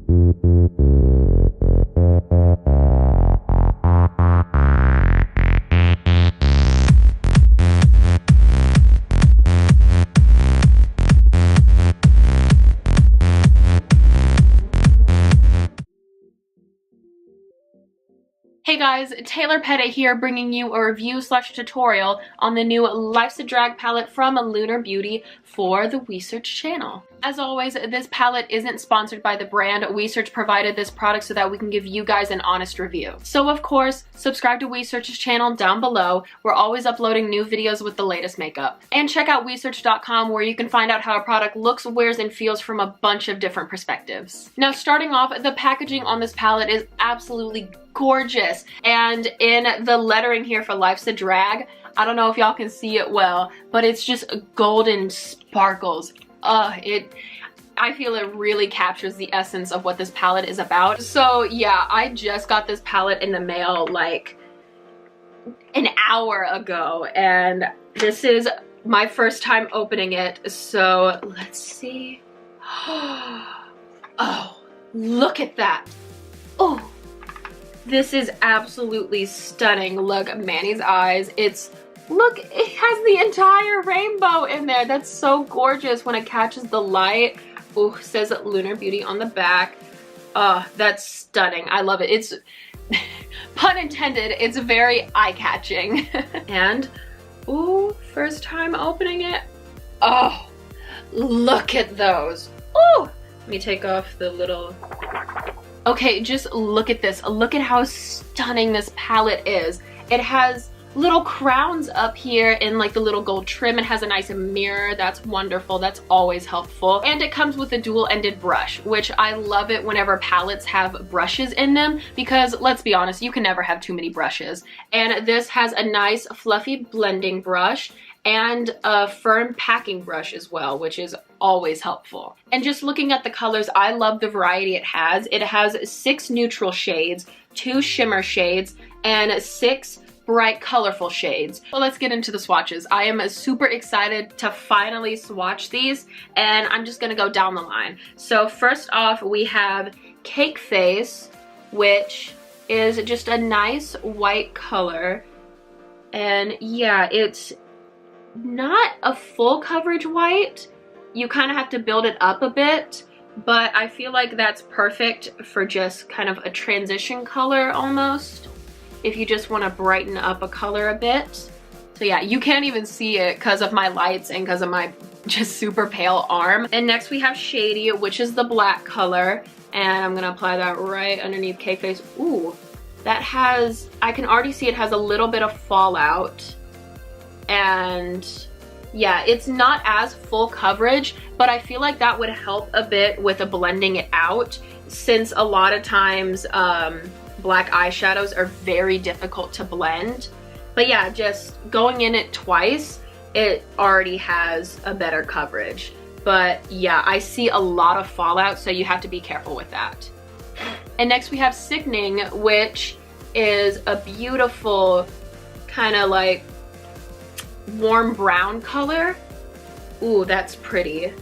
Hey guys, Taylor Pettit here, bringing you a review / tutorial on the new Life's a Drag palette from Lunar Beauty for the Wheesearch channel. As always, this palette isn't sponsored by the brand. Wheesearch provided this product so that we can give you guys an honest review. So of course, subscribe to Wheesearch's channel down below. We're always uploading new videos with the latest makeup. And check out Wheesearch.com where you can find out how a product looks, wears, and feels from a bunch of different perspectives. Now starting off, the packaging on this palette is absolutely gorgeous, and in the lettering here for Life's a Drag, I don't know if y'all can see it well, but it's just golden sparkles. I feel it really captures the essence of what this palette is about. So yeah, I just got this palette in the mail like an hour ago, and this is my first time opening it, so let's see. Oh, look at that. Oh, this is absolutely stunning. Look, Manny's eyes. Look, it has the entire rainbow in there. That's so gorgeous when it catches the light. Oh, says Lunar Beauty on the back. That's stunning. I love it. It's, pun intended, it's very eye-catching. And, ooh, first time opening it. Oh, look at those. Ooh, let me take off the little... Okay, just look at this. Look at how stunning this palette is. It has little crowns up here in like the little gold trim. It has a nice mirror. That's wonderful. That's always helpful. And it comes with a dual-ended brush, which I love it whenever palettes have brushes in them, because let's be honest, you can never have too many brushes. And this has a nice fluffy blending brush and a firm packing brush as well, which is always helpful. And just looking at the colors, I love the variety it has. It has 6 neutral shades, 2 shimmer shades, and 6 bright colorful shades. Well, let's get into the swatches. I am super excited to finally swatch these, and I'm just gonna go down the line. So first off, we have Cake Face, which is just a nice white color. And yeah, it's not a full coverage white. You kind of have to build it up a bit, but I feel like that's perfect for just kind of a transition color almost, if you just want to brighten up a color a bit. So yeah, you can't even see it because of my lights and because of my just super pale arm. And next we have Shady, which is the black color, and I'm gonna apply that right underneath Cake Face. Ooh, that has, I can already see it has a little bit of fallout. And yeah, it's not as full coverage, but I feel like that would help a bit with blending it out, since a lot of times black eyeshadows are very difficult to blend. But yeah, just going in it twice, it already has a better coverage. But yeah, I see a lot of fallout, so you have to be careful with that. And next we have Sickening, which is a beautiful kind of like warm brown color. Ooh, that's pretty.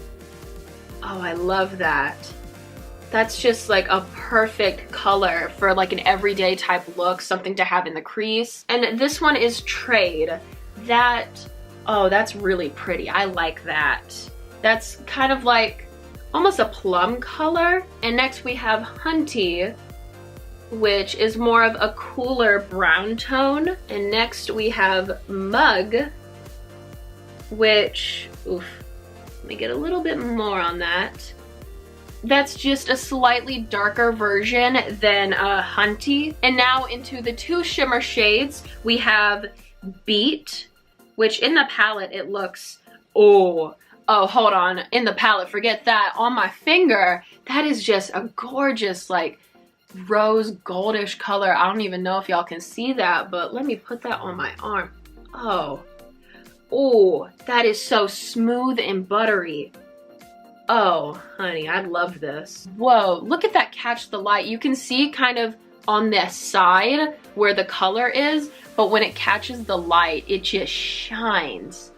Oh, I love that. That's just like a perfect color for like an everyday type look, something to have in the crease. And this one is Trade. That, oh, that's really pretty. I like that. That's kind of like almost a plum color. And next we have Hunty, which is more of a cooler brown tone. And next we have Mug, which, oof, let me get a little bit more on that. That's just a slightly darker version than Hunty. And now into the 2 shimmer shades, we have Beat, which in the palette it looks, oh, hold on, in the palette, forget that. On my finger, that is just a gorgeous like rose goldish color. I don't even know if y'all can see that, but let me put that on my arm. Oh, that is so smooth and buttery. Oh, honey, I love this. Whoa, look at that catch the light. You can see kind of on this side where the color is, but when it catches the light, it just shines.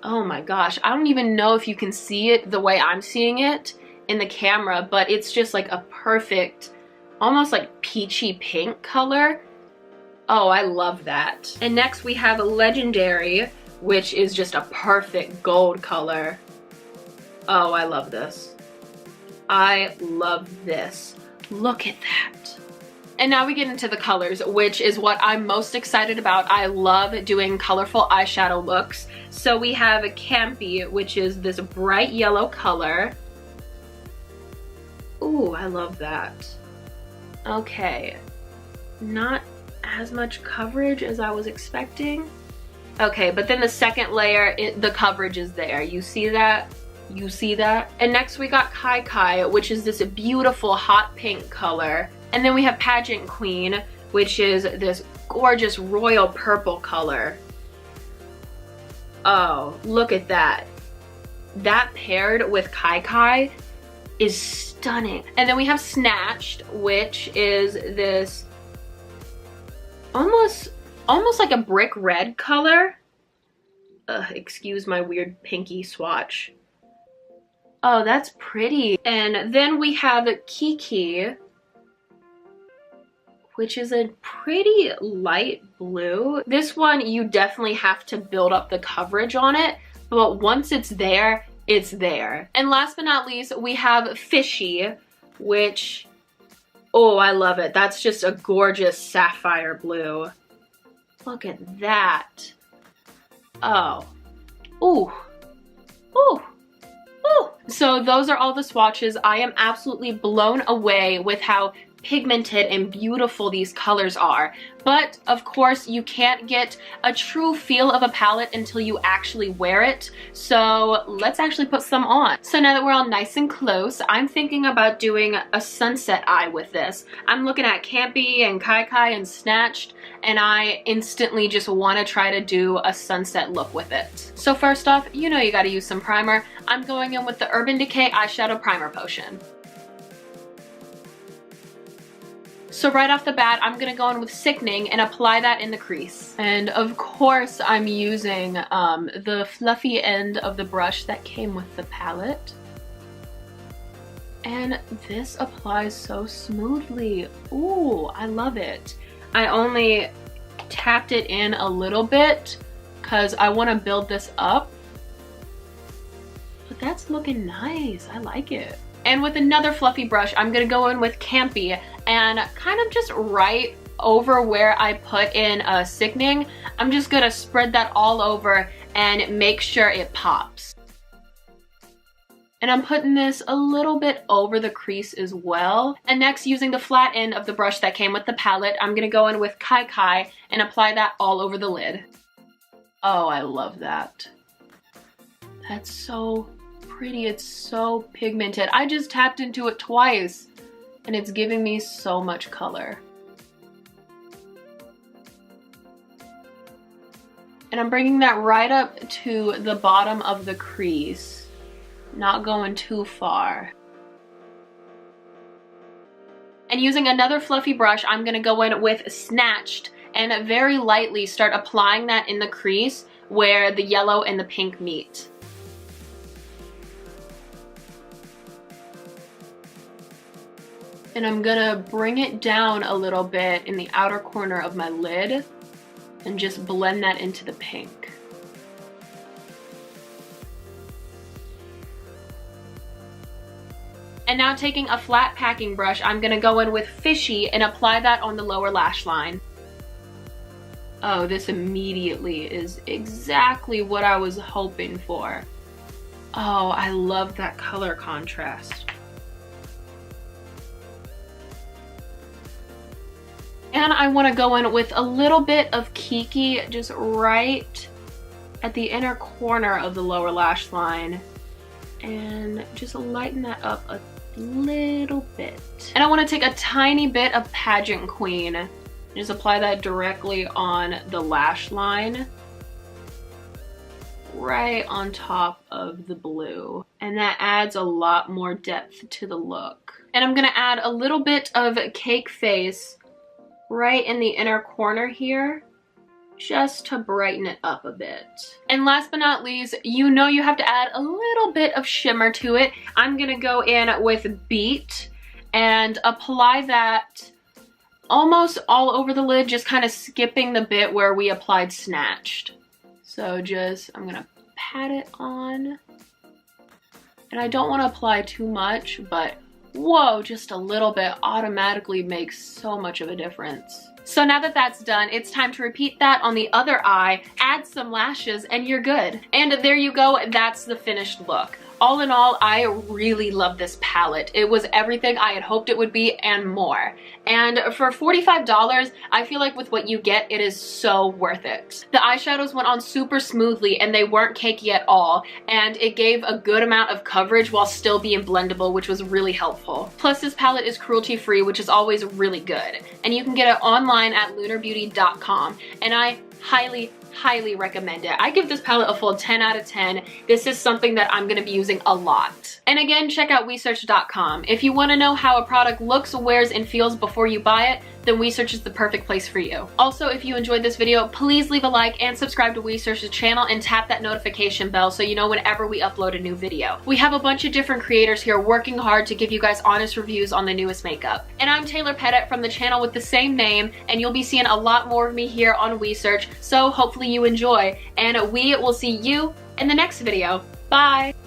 Oh my gosh, I don't even know if you can see it the way I'm seeing it. in the camera, but it's just like a perfect, almost like peachy pink color. Oh, I love that. And next we have Legendary, which is just a perfect gold color. Oh, I love this. I love this. Look at that. And now we get into the colors, which is what I'm most excited about. I love doing colorful eyeshadow looks. So we have Campy, which is this bright yellow color. Ooh, I love that. Okay, not as much coverage as I was expecting. Okay, but then the second layer, the coverage is there. You see that? You see that? And next we got Kai Kai, which is this beautiful hot pink color. And then we have Pageant Queen, which is this gorgeous royal purple color. Oh, look at that. That paired with Kai Kai is stunning. And then we have Snatched, which is this almost like a brick red color. Excuse my weird pinky swatch. Oh, that's pretty. And then we have Kiki, which is a pretty light blue. This one, you definitely have to build up the coverage on it, but once it's there, it's there. And last but not least, we have Fishy, which, oh, I love it. That's just a gorgeous sapphire blue. Look at that. Oh, ooh, ooh. Ooh. So those are all the swatches. I am absolutely blown away with how pigmented and beautiful these colors are. But of course, you can't get a true feel of a palette until you actually wear it. So let's actually put some on. So now that we're all nice and close, I'm thinking about doing a sunset eye with this. I'm looking at Campy and Kai Kai and Snatched, and I instantly just want to try to do a sunset look with it. So first off, you know you got to use some primer. I'm going in with the Urban Decay Eyeshadow Primer Potion. So right off the bat, I'm gonna go in with Sickening and apply that in the crease. And of course, I'm using the fluffy end of the brush that came with the palette. And this applies so smoothly. Ooh, I love it. I only tapped it in a little bit because I want to build this up. But that's looking nice. I like it. And with another fluffy brush, I'm gonna go in with Campy and kind of just right over where I put in Sickening, I'm just gonna spread that all over and make sure it pops. And I'm putting this a little bit over the crease as well. And next, using the flat end of the brush that came with the palette, I'm gonna go in with Kai Kai and apply that all over the lid. Oh, I love that. That's so pretty. It's so pigmented. I just tapped into it twice and it's giving me so much color. And I'm bringing that right up to the bottom of the crease, not going too far. And using another fluffy brush, I'm gonna go in with Snatched and very lightly start applying that in the crease where the yellow and the pink meet. And I'm gonna bring it down a little bit in the outer corner of my lid and just blend that into the pink. And now taking a flat packing brush, I'm gonna go in with Fishy and apply that on the lower lash line. Oh, this immediately is exactly what I was hoping for. Oh, I love that color contrast. And I want to go in with a little bit of Kiki just right at the inner corner of the lower lash line and just lighten that up a little bit. And I want to take a tiny bit of Pageant Queen and just apply that directly on the lash line right on top of the blue, and that adds a lot more depth to the look. And I'm going to add a little bit of Cake Face right in the inner corner here, just to brighten it up a bit. And last but not least, you know you have to add a little bit of shimmer to it. I'm gonna go in with Beat and apply that almost all over the lid, just kind of skipping the bit where we applied Snatched. So just, I'm gonna pat it on. And I don't want to apply too much, but whoa, just a little bit automatically makes so much of a difference. So now that that's done, it's time to repeat that on the other eye, add some lashes, and you're good. And there you go, that's the finished look. All in all, I really love this palette. It was everything I had hoped it would be and more. And for $45, I feel like with what you get, it is so worth it. The eyeshadows went on super smoothly and they weren't cakey at all. And it gave a good amount of coverage while still being blendable, which was really helpful. Plus this palette is cruelty free, which is always really good. And you can get it online at lunarbeauty.com. And I highly recommend it. I give this palette a full 10 out of 10. This is something that I'm gonna be using a lot. And again, check out Wheesearch.com. If you wanna know how a product looks, wears, and feels before you buy it, then Wheesearch is the perfect place for you. Also, if you enjoyed this video, please leave a like and subscribe to Wheesearch's channel and tap that notification bell so you know whenever we upload a new video. We have a bunch of different creators here working hard to give you guys honest reviews on the newest makeup. And I'm Taylor Pettit from the channel with the same name, and you'll be seeing a lot more of me here on Wheesearch, so hopefully you enjoy. And we will see you in the next video. Bye!